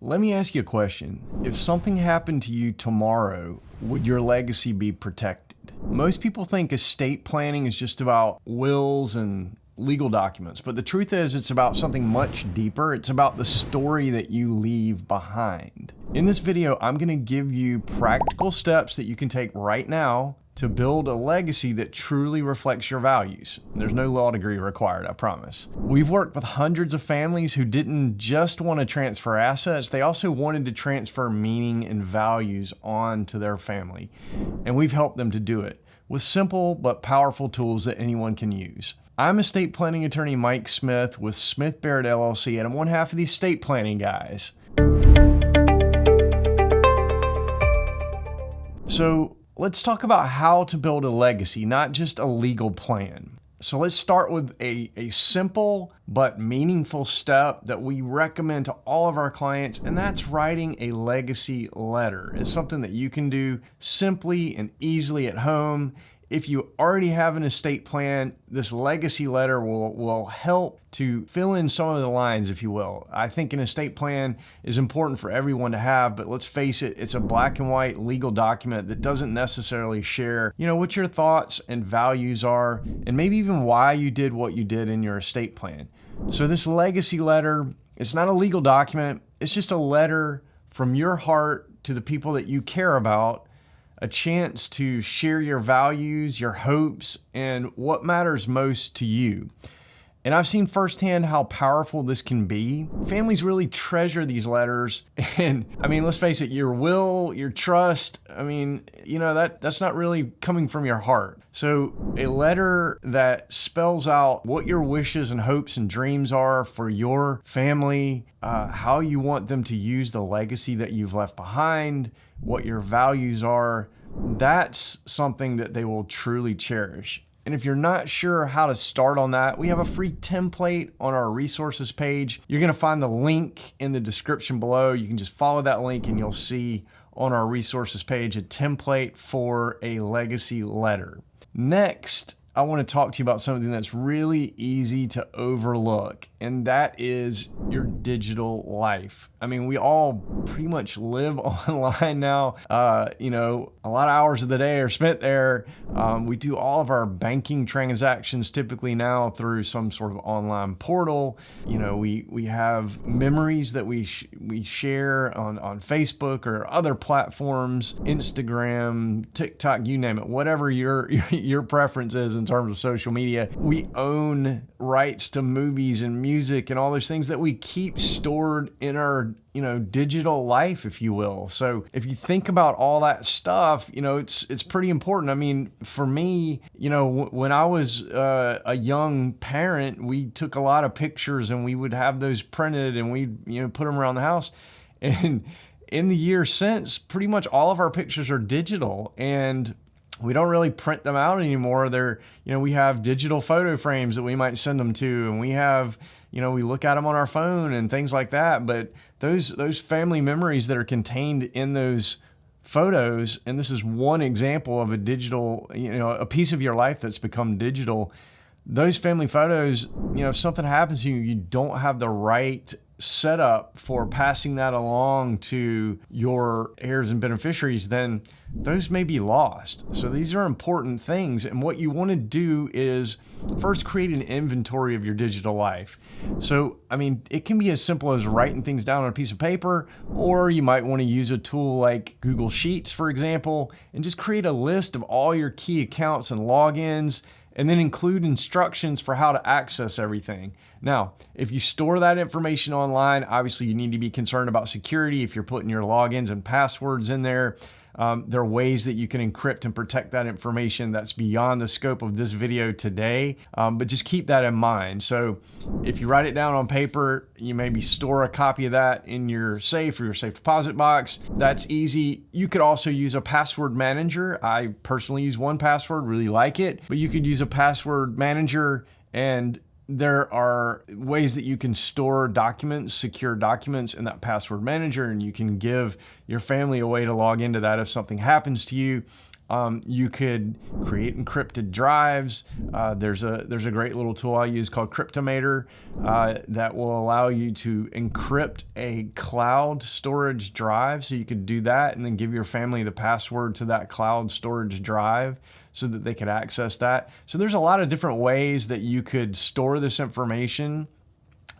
Let me ask you a question. If something happened to you tomorrow, would your legacy be protected? Most people think estate planning is just about wills and legal documents, but the truth is it's about something much deeper. It's about the story that you leave behind. In this video, I'm going to give you practical steps that you can take right now to build a legacy that truly reflects your values. There's no law degree required, I promise. We've worked with hundreds of families who didn't just want to transfer assets, they also wanted to transfer meaning and values on to their family. And we've helped them to do it with simple but powerful tools that anyone can use. I'm estate planning attorney Mike Smith with Smith Barid LLC, and I'm one half of the estate planning guys. So let's talk about how to build a legacy, not just a legal plan. So let's start with a simple but meaningful step that we recommend to all of our clients, and that's writing a legacy letter. It's something that you can do simply and easily at home. If you already have an estate plan, this legacy letter will help to fill in some of the lines, if you will. I think an estate plan is important for everyone to have, but let's face it, it's a black and white legal document that doesn't necessarily share, what your thoughts and values are, and maybe even why you did what you did in your estate plan. So this legacy letter, it's not a legal document, it's just a letter from your heart to the people that you care about, a chance to share your values, your hopes, and what matters most to you. And I've seen firsthand how powerful this can be. Families really treasure these letters. And let's face it, your will, your trust, that's not really coming from your heart. So a letter that spells out what your wishes and hopes and dreams are for your family, how you want them to use the legacy that you've left behind, what your values are, that's something that they will truly cherish. And if you're not sure how to start on that, we have a free template on our resources page. You're going to find the link in the description below. You can just follow that link and you'll see on our resources page a template for a legacy letter. Next, I want to talk to you about something that's really easy to overlook, and that is your digital life. We all pretty much live online now. A lot of hours of the day are spent there. We do all of our banking transactions typically now through some sort of online portal. We have memories that we share on Facebook or other platforms, Instagram, TikTok, you name it, whatever your preference is in terms of social media. We own rights to movies and music and all those things that we keep stored in our digital life, if you will. So if you think about all that stuff, it's pretty important. For me, when I was a young parent, we took a lot of pictures and we would have those printed and we'd put them around the house. And in the years since, pretty much all of our pictures are digital, and we don't really print them out anymore. We have digital photo frames that we might send them to, and we have, we look at them on our phone and things like that. But those family memories that are contained in those photos, and this is one example of a digital, a piece of your life that's become digital. Those family photos, if something happens to you, you don't have the right setup for passing that along to your heirs and beneficiaries, then those may be lost. So these are important things. And what you want to do is first create an inventory of your digital life. So, it can be as simple as writing things down on a piece of paper, or you might want to use a tool like Google Sheets, for example, and just create a list of all your key accounts and logins, and then include instructions for how to access everything. Now, if you store that information online, obviously you need to be concerned about security. If you're putting your logins and passwords in there, there are ways that you can encrypt and protect that information. That's beyond the scope of this video today, but just keep that in mind. So if you write it down on paper, you maybe store a copy of that in your safe or your safe deposit box. That's easy. You could also use a password manager. I personally use 1Password, really like it, but you could use a password manager, and there are ways that you can store documents, secure documents in that password manager, and you can give your family a way to log into that if something happens to you. You could create encrypted drives. There's a great little tool I use called Cryptomator that will allow you to encrypt a cloud storage drive. So you could do that and then give your family the password to that cloud storage drive so that they could access that. So there's a lot of different ways that you could store this information.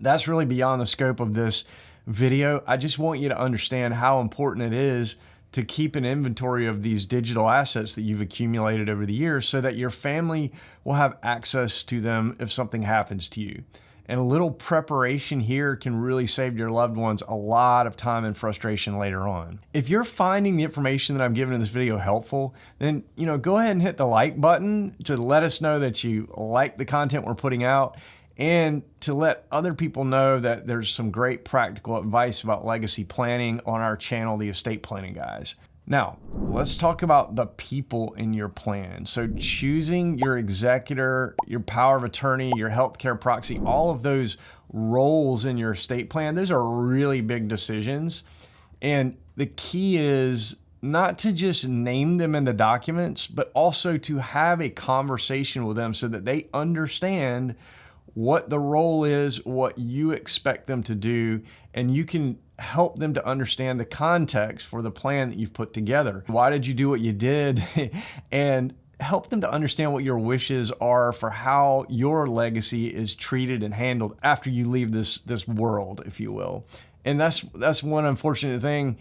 That's really beyond the scope of this video. I just want you to understand how important it is to keep an inventory of these digital assets that you've accumulated over the years so that your family will have access to them if something happens to you. And a little preparation here can really save your loved ones a lot of time and frustration later on. If you're finding the information that I'm giving in this video helpful, then go ahead and hit the like button to let us know that you like the content we're putting out, and to let other people know that there's some great practical advice about legacy planning on our channel, The Estate Planning Guys. Now, let's talk about the people in your plan. So choosing your executor, your power of attorney, your healthcare proxy, all of those roles in your estate plan, those are really big decisions. And the key is not to just name them in the documents, but also to have a conversation with them so that they understand what the role is, what you expect them to do, and you can help them to understand the context for the plan that you've put together. Why did you do what you did? And help them to understand what your wishes are for how your legacy is treated and handled after you leave this world, if you will. And that's one unfortunate thing.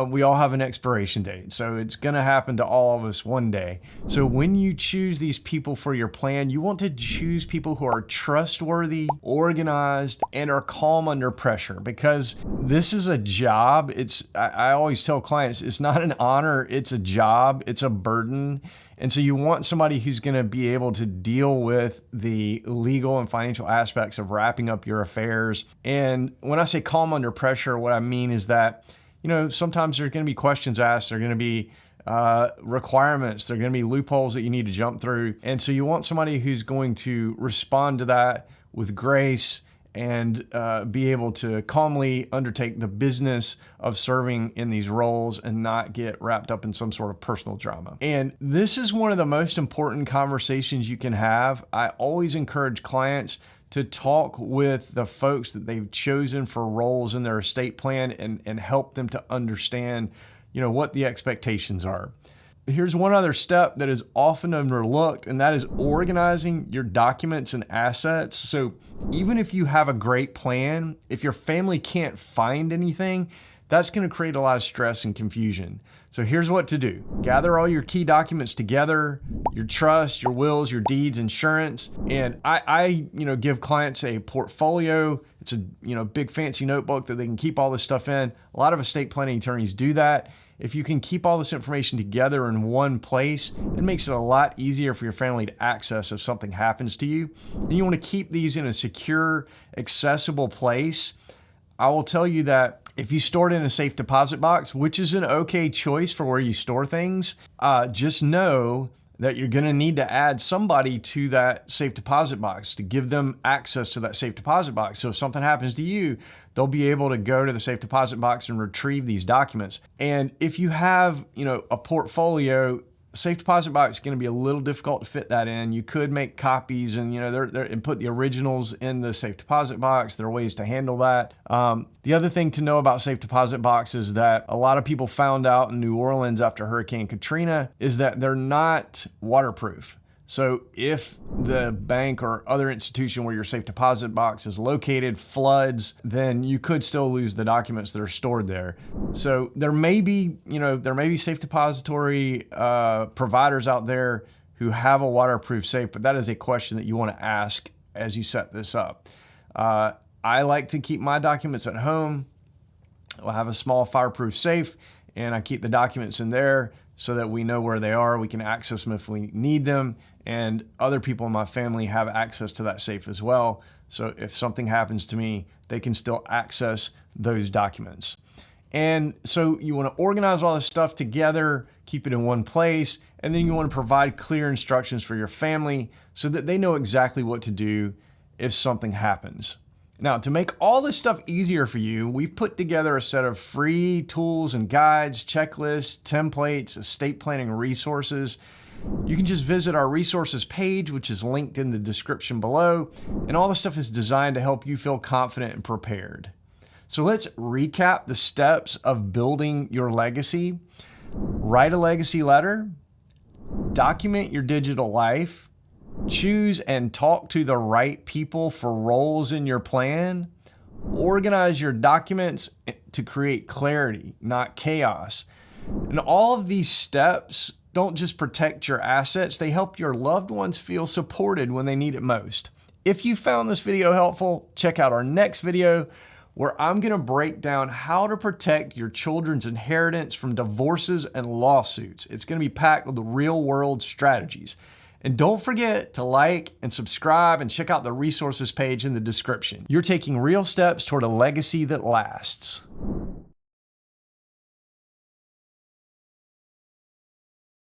We all have an expiration date, so it's going to happen to all of us one day. So when you choose these people for your plan, you want to choose people who are trustworthy, organized, and are calm under pressure, because this is a job. I always tell clients, it's not an honor, it's a job, it's a burden. And so you want somebody who's going to be able to deal with the legal and financial aspects of wrapping up your affairs. And when I say calm under pressure, what I mean is that, sometimes there's going to be questions asked. There are going to be requirements. There are going to be loopholes that you need to jump through. And so you want somebody who's going to respond to that with grace and be able to calmly undertake the business of serving in these roles and not get wrapped up in some sort of personal drama. And this is one of the most important conversations you can have. I always encourage clients to talk with the folks that they've chosen for roles in their estate plan and help them to understand, what the expectations are. Here's one other step that is often overlooked, and that is organizing your documents and assets. So even if you have a great plan, if your family can't find anything, that's going to create a lot of stress and confusion. So here's what to do. Gather all your key documents together, your trust, your wills, your deeds, insurance. And I give clients a portfolio. It's a, big fancy notebook that they can keep all this stuff in. A lot of estate planning attorneys do that. If you can keep all this information together in one place, it makes it a lot easier for your family to access if something happens to you. And you want to keep these in a secure, accessible place. I will tell you that if you store it in a safe deposit box, which is an okay choice for where you store things, just know that you're going to need to add somebody to that safe deposit box to give them access to that safe deposit box. So if something happens to you, they'll be able to go to the safe deposit box and retrieve these documents. And if you have, a portfolio, safe deposit box is going to be a little difficult to fit that in. You could make copies and and put the originals in the safe deposit box. There are ways to handle that. The other thing to know about safe deposit boxes that a lot of people found out in New Orleans after Hurricane Katrina is that they're not waterproof. So if the bank or other institution where your safe deposit box is located floods, then you could still lose the documents that are stored there. So there may be safe depository providers out there who have a waterproof safe, but that is a question that you want to ask as you set this up. I like to keep my documents at home. I'll have a small fireproof safe, and I keep the documents in there so that we know where they are. We can access them if we need them. And other people in my family have access to that safe as well. So if something happens to me, they can still access those documents. And so you want to organize all this stuff together, keep it in one place, and then you want to provide clear instructions for your family so that they know exactly what to do if something happens. Now, to make all this stuff easier for you, we've put together a set of free tools and guides, checklists, templates, estate planning resources. You can just visit our resources page, which is linked in the description below, and all the stuff is designed to help you feel confident and prepared. So let's recap the steps of building your legacy. Write a legacy letter, document your digital life, choose and talk to the right people for roles in your plan, organize your documents to create clarity, not chaos. And all of these steps don't just protect your assets, they help your loved ones feel supported when they need it most. If you found this video helpful, check out our next video where I'm going to break down how to protect your children's inheritance from divorces and lawsuits. It's going to be packed with real-world strategies. And don't forget to like and subscribe and check out the resources page in the description. You're taking real steps toward a legacy that lasts.